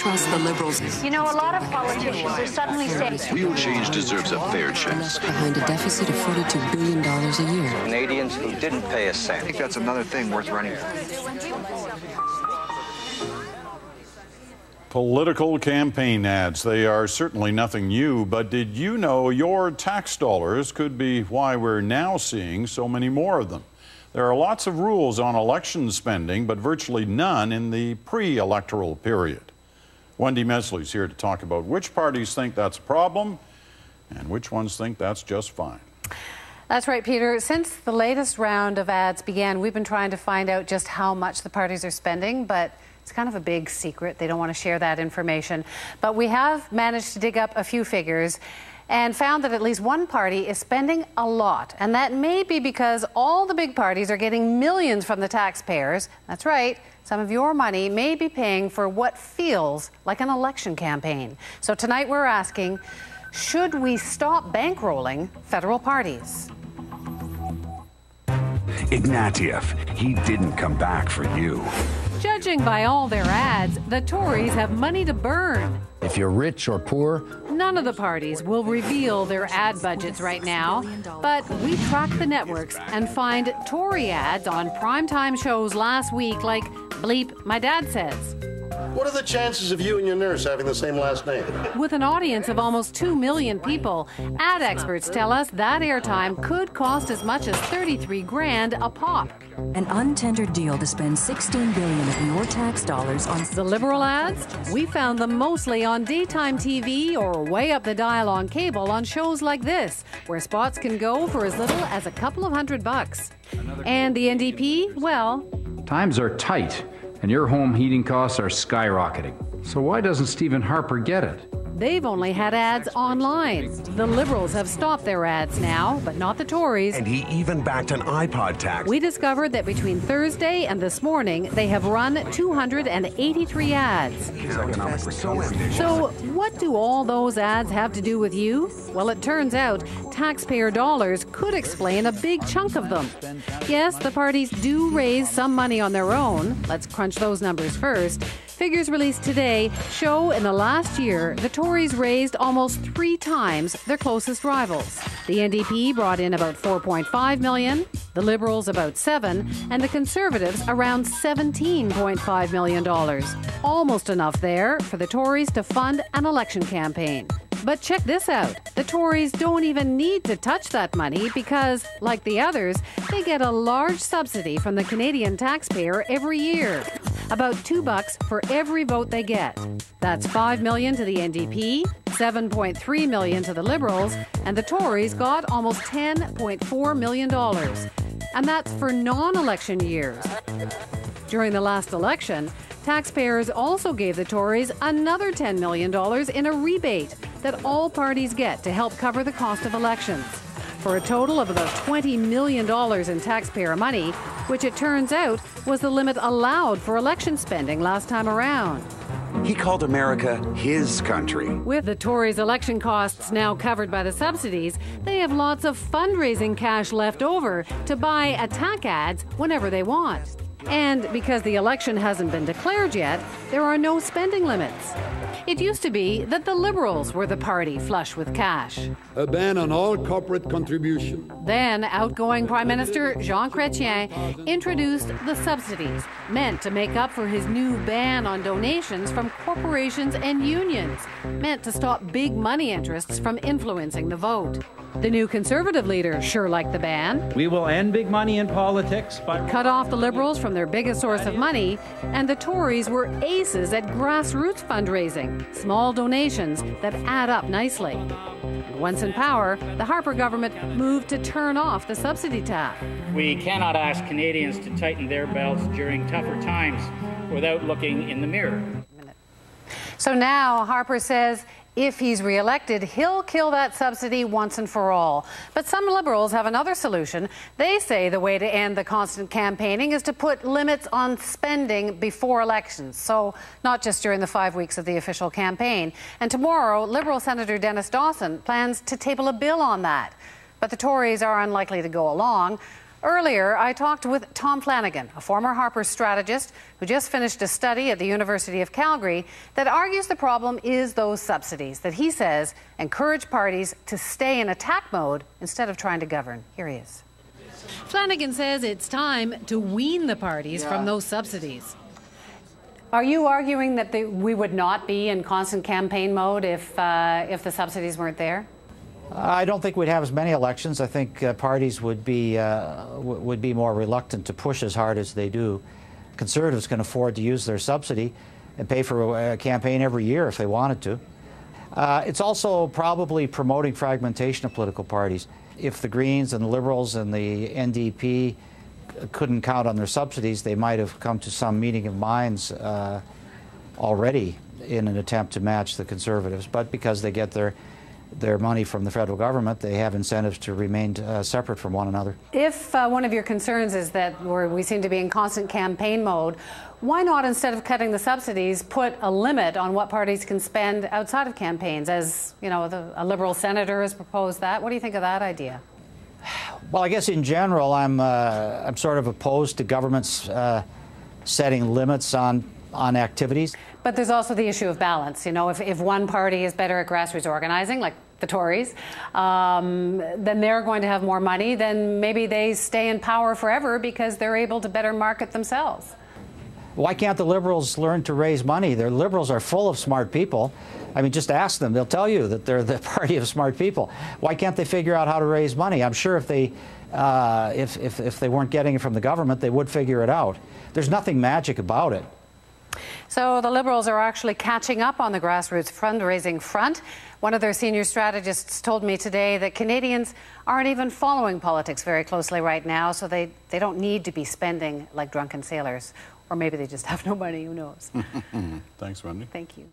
trust the Liberals. You know, a lot of politicians are suddenly saying real change deserves a fair chance. Behind a deficit of $42 billion a year. Canadians who didn't pay a cent. I think that's another thing worth running for. Political campaign ads, they are certainly nothing new, but did you know your tax dollars could be why we're now seeing so many more of them? There are lots of rules on election spending, but virtually none in the pre-electoral period. Wendy Mesley's here to talk about which parties think that's a problem and which ones think that's just fine. That's right, Peter. Since the latest round of ads began, we've been trying to find out just how much the parties are spending, but it's kind of a big secret. They don't want to share that information. But we have managed to dig up a few figures and found that at least one party is spending a lot. And that may be because all the big parties are getting millions from the taxpayers. That's right. Some of your money may be paying for what feels like an election campaign. So tonight we're asking, should we stop bankrolling federal parties? Ignatieff, he didn't come back for you. Judging by all their ads, the Tories have money to burn. If you're rich or poor, none of the parties will reveal their ad budgets right now, but we tracked the networks and find Tory ads on primetime shows last week like Bleep, My Dad Says. What are the chances of you and your nurse having the same last name? With an audience of almost 2 million people, ad experts tell us that airtime could cost as much as 33 grand a pop. An untendered deal to spend $16 billion of your tax dollars on the Liberal ads. We found them mostly on daytime TV or way up the dial on cable on shows like this, where spots can go for as little as a couple of $100. And the NDP, well, times are tight, and your home heating costs are skyrocketing. So why doesn't Stephen Harper get it? They've only had ads online. The Liberals have stopped their ads now, but not the Tories. And he even backed an iPod tax. We discovered that between Thursday and this morning, they have run 283 ads. So what do all those ads have to do with you? Well, it turns out taxpayer dollars could explain a big chunk of them. Yes, the parties do raise some money on their own. Let's crunch those numbers first. Figures released today show in the last year the Tories raised almost 3 times their closest rivals. The NDP brought in about $4.5 million, the Liberals about $7, and the Conservatives around $17.5 million. Almost enough there for the Tories to fund an election campaign. But check this out. The Tories don't even need to touch that money because, like the others, they get a large subsidy from the Canadian taxpayer every year. About $2 for every vote they get. That's $5 million to the NDP, $7.3 million to the Liberals, and the Tories got almost $10.4 million. And that's for non-election years. During the last election, taxpayers also gave the Tories another $10 million in a rebate that all parties get to help cover the cost of elections, for a total of about $20 million in taxpayer money, which it turns out was the limit allowed for election spending last time around. He called America his country. With the Tories' election costs now covered by the subsidies, they have lots of fundraising cash left over to buy attack ads whenever they want. And because the election hasn't been declared yet, there are no spending limits. It used to be that the Liberals were the party flush with cash. A ban on all corporate contribution. Then outgoing Prime Minister Jean Chrétien introduced the subsidies, meant to make up for his new ban on donations from corporations and unions, meant to stop big money interests from influencing the vote. The new Conservative leader sure liked the ban. We will end big money in politics by... Cut off the Liberals from their biggest source of money, and the Tories were aces at grassroots fundraising, small donations that add up nicely. Once in power, the Harper government moved to turn off the subsidy tap. We cannot ask Canadians to tighten their belts during tougher times without looking in the mirror. So now Harper says if he's re-elected, he'll kill that subsidy once and for all. But some Liberals have another solution. They say the way to end the constant campaigning is to put limits on spending before elections, so not just during the 5 weeks of the official campaign. And tomorrow, Liberal Senator Dennis Dawson plans to table a bill on that. But the Tories are unlikely to go along. Earlier, I talked with Tom Flanagan, a former Harper strategist who just finished a study at the University of Calgary that argues the problem is those subsidies that he says encourage parties to stay in attack mode instead of trying to govern. Here he is. Flanagan says it's time to wean the parties from those subsidies. Are you arguing that we would not be in constant campaign mode if the subsidies weren't there? I don't think we'd have as many elections. I think parties would be more reluctant to push as hard as they do. Conservatives can afford to use their subsidy and pay for a campaign every year if they wanted to. It's also probably promoting fragmentation of political parties. If the Greens and the Liberals and the NDP couldn't count on their subsidies, they might have come to some meeting of minds already in an attempt to match the Conservatives. But because they get their money from the federal government, they have incentives to remain separate from one another. If one of your concerns is that we seem to be in constant campaign mode, why not, instead of cutting the subsidies, put a limit on what parties can spend outside of campaigns? As you know, a Liberal senator has proposed that. What do you think of that idea? Well, I guess in general, I'm sort of opposed to governments setting limits on activities. But there's also the issue of balance. You know, if one party is better at grassroots organizing, like the Tories, then they're going to have more money, then maybe they stay in power forever because they're able to better market themselves. Why can't the Liberals learn to raise money? The Liberals are full of smart people. I mean, just ask them. They'll tell you that they're the party of smart people. Why can't they figure out how to raise money? I'm sure if they weren't getting it from the government, they would figure it out. There's nothing magic about it. So the Liberals are actually catching up on the grassroots fundraising front. One of their senior strategists told me today that Canadians aren't even following politics very closely right now, so they don't need to be spending like drunken sailors. Or maybe they just have no money, who knows? Thanks, Wendy. Thank you.